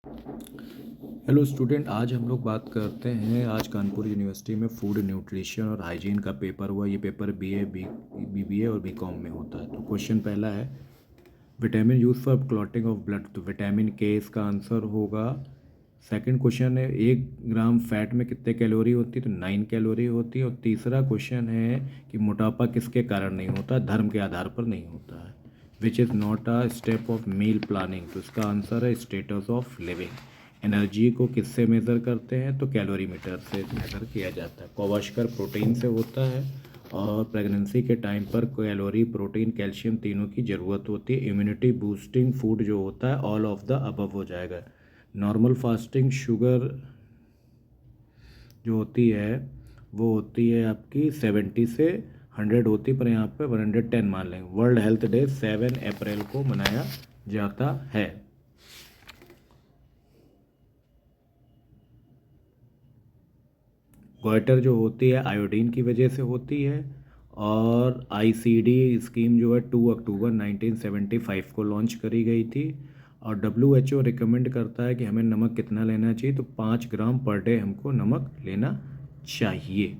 Hello student, आज हम लोग बात करते हैं। आज कानपुर यूनिवर्सिटी में फूड न्यूट्रिशन और हाइजीन का पेपर हुआ। ये पेपर बीबीए और बीकॉम में होता है। तो क्वेश्चन पहला है, vitamin use for clotting of blood. तो विटामिन के इसका आंसर होगा। सेकंड क्वेश्चन है, 1 ग्राम फैट में कितने कैलोरी होती है? तो 9 कैलोरी होती है। और तीसरा क्वेश्चन है कि मोटापा किसके कारण नहीं होता? धर्म के आधार पर नहीं होता है। Which is not a step of meal planning. तो इसका आंसर है स्टेटस ऑफ लिविंग। एनर्जी को किससे मेज़र करते हैं? तो कैलोरीमीटर से मेज़र किया जाता है। क्वाशकर प्रोटीन से होता है। और प्रेगनेंसी के टाइम पर कैलोरी, प्रोटीन, कैल्शियम तीनों की ज़रूरत होती है। इम्यूनिटी बूस्टिंग फूड जो होता है ऑल ऑफ द अबव हो जाएगा। नॉर्मल फास्टिंग शुगर जो होती है वो होती है आपकी 70 से 100 होती है, पर यहाँ पे 110 मान लेंगे। वर्ल्ड हेल्थ डे 7 अप्रैल को मनाया जाता है। गोइटर जो होती है आयोडीन की वजह से होती है। और आईसीडी स्कीम जो है 2 अक्टूबर 1975 को लॉन्च करी गई थी। और डब्ल्यूएचओ रिकमेंड करता है कि हमें नमक कितना लेना चाहिए? तो 5 ग्राम पर डे हमको नमक लेना चाहिए।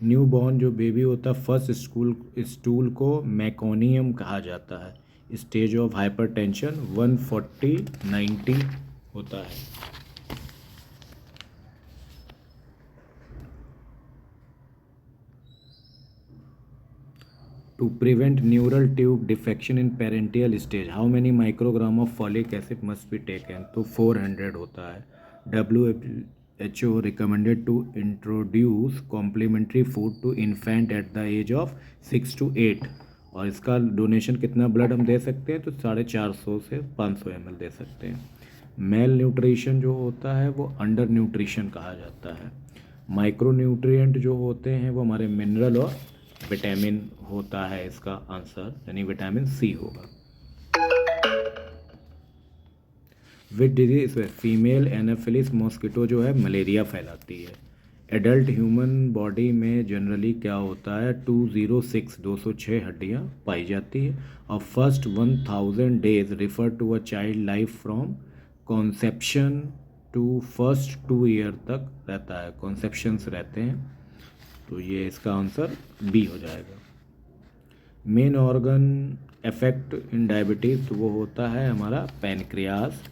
न्यू बॉर्न जो बेबी होता है फर्स्ट स्टूल को मैकोनियम कहा जाता है। स्टेज ऑफ हाइपरटेंशन 140/90 होता है। To prevent neural tube defection in parental stage, how many microgram of folic acid must be taken? तो 400 होता है। WHO recommended to introduce complementary food to infant at the age of 6 to 8। और इसका donation कितना blood हम दे सकते हैं? तो 450 से 500 ml दे सकते हैं। मेल न्यूट्रिशन जो होता है वो अंडर न्यूट्रिशन कहा जाता है। माइक्रो न्यूट्रिएंट जो होते हैं वो हमारे मिनरल और विटामिन होता है। इसका आंसर यानी विटामिन सी होगा। Which disease female anopheles mosquito जो है मलेरिया फैलाती है। एडल्ट ह्यूमन बॉडी में जनरली क्या होता है? 206 हड्डियाँ पाई जाती है। और first 1000 days refer to a child life from conception to first 2 year तक रहता है। कॉन्सेप्शंस रहते हैं। तो ये इसका आंसर बी हो जाएगा। Main organ effect in diabetes तो वो होता है हमारा पैनक्रियास।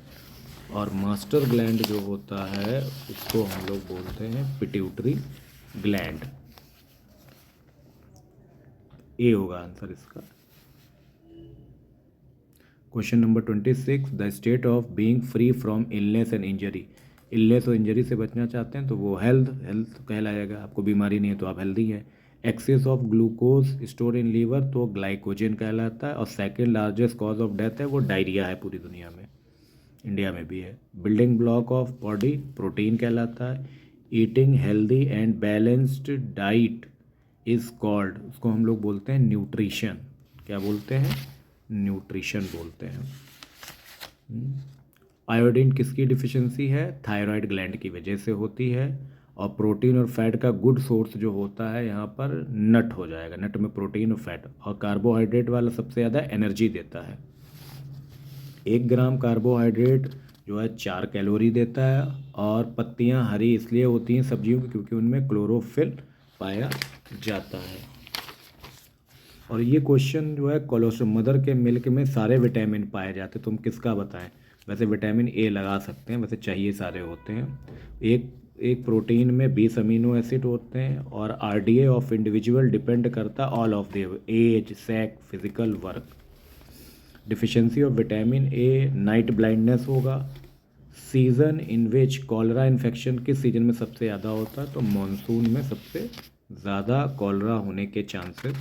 और मास्टर ग्लैंड जो होता है उसको हम लोग बोलते हैं पिट्यूटरी ग्लैंड। ए होगा आंसर इसका। Question number 26, the state of being free from illness and injury. Illness और इंजरी से बचना चाहते हैं तो वो हेल्थ कहलाएगा। आपको बीमारी नहीं है तो आप हेल्दी हैं। Excess of glucose store in liver तो ग्लाइकोजन कहलाता है। और second largest cause of death है वो डायरिया है पूरी दुनिया में, इंडिया में भी है। Building block of body protein कहलाता है। Eating healthy and balanced diet is called, उसको हम लोग बोलते हैं न्यूट्रिशन। क्या बोलते हैं? न्यूट्रिशन बोलते हैं। आयोडीन किसकी डिफिशिएंसी है? थायराइड ग्लैंड की वजह से होती है। और प्रोटीन और फैट का गुड सोर्स जो होता है यहाँ पर नट हो जाएगा। नट में प्रोटीन और फैट और कार्बोहाइड्रेट वाला सबसे ज़्यादा एनर्जी देता है। 1 ग्राम कार्बोहाइड्रेट जो है 4 कैलोरी देता है। और पत्तियाँ हरी इसलिए होती हैं सब्जियों की क्योंकि उनमें क्लोरोफिल पाया जाता है। और ये क्वेश्चन जो है कोलोस्ट्रॉल, मदर के मिल्क में सारे विटामिन पाए जाते हैं, तुम किसका बताएं? वैसे विटामिन ए लगा सकते हैं, वैसे चाहिए सारे होते हैं। एक एक प्रोटीन में 20 अमीनो एसिड होते हैं। और आरडीए ऑफ इंडिविजुअल डिपेंड करता है all of the age, sex, physical work. Deficiency of vitamin A night blindness होगा। Season in which cholera infection किस सीजन में सबसे ज़्यादा होता है? तो मॉनसून में सबसे ज़्यादा कॉलरा होने के चांसेस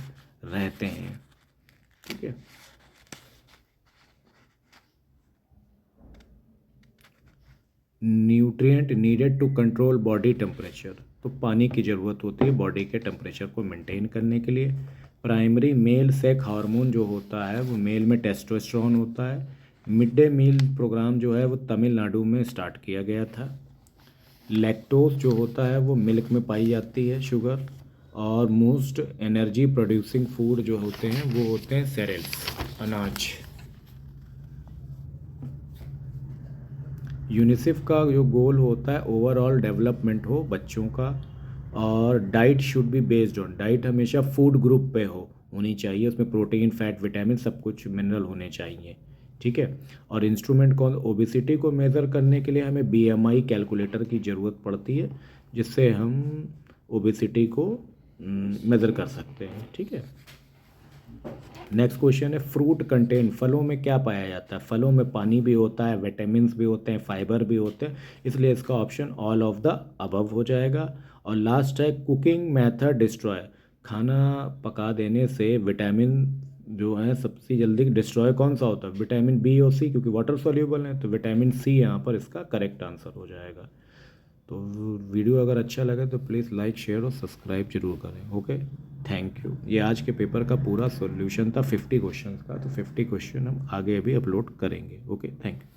रहते हैं। ठीक है। Nutrient needed to control body temperature, तो पानी की ज़रूरत होती है बॉडी के टेम्परेचर को मेंटेन करने के लिए। प्राइमरी मेल सेक हार्मोन जो होता है वो मेल में टेस्टोस्टेरोन होता है। मिड डे मील प्रोग्राम जो है वो तमिलनाडु में स्टार्ट किया गया था। लैक्टोज जो होता है वो मिल्क में पाई जाती है, शुगर। और मोस्ट एनर्जी प्रोड्यूसिंग फूड जो होते हैं वो होते हैं सेरेल्स, अनाज। यूनिसेफ का जो गोल होता है ओवरऑल डेवलपमेंट हो बच्चों का, और diet should be based on, diet हमेशा फूड ग्रुप पे होनी चाहिए, उसमें प्रोटीन फैट विटामिन सब कुछ मिनरल होने चाहिए, ठीक है। और इंस्ट्रूमेंट कौन, ओबेसिटी को मेज़र करने के लिए हमें बीएमआई कैलकुलेटर की ज़रूरत पड़ती है, जिससे हम ओबेसिटी को मेज़र कर सकते हैं, ठीक है। नेक्स्ट क्वेश्चन है फ्रूट कंटेन, फलों में क्या पाया जाता है? फलों में पानी भी होता है, विटामिन्स भी होते हैं, फाइबर भी होते हैं, इसलिए इसका option all of the above हो जाएगा। और लास्ट है कुकिंग मेथड डिस्ट्रॉय, खाना पका देने से विटामिन जो है सबसे जल्दी डिस्ट्रॉय कौन सा होता है? विटामिन बी और सी, क्योंकि वाटर सॉल्यूबल है, तो विटामिन सी यहाँ पर इसका करेक्ट आंसर हो जाएगा। तो वीडियो अगर अच्छा लगे तो प्लीज़ लाइक शेयर और सब्सक्राइब जरूर करें। Okay, thank you. ये आज के पेपर का पूरा सॉल्यूशन था 50 क्वेश्चन का, तो 50 क्वेश्चन हम आगे भी अपलोड करेंगे। Okay, thank you.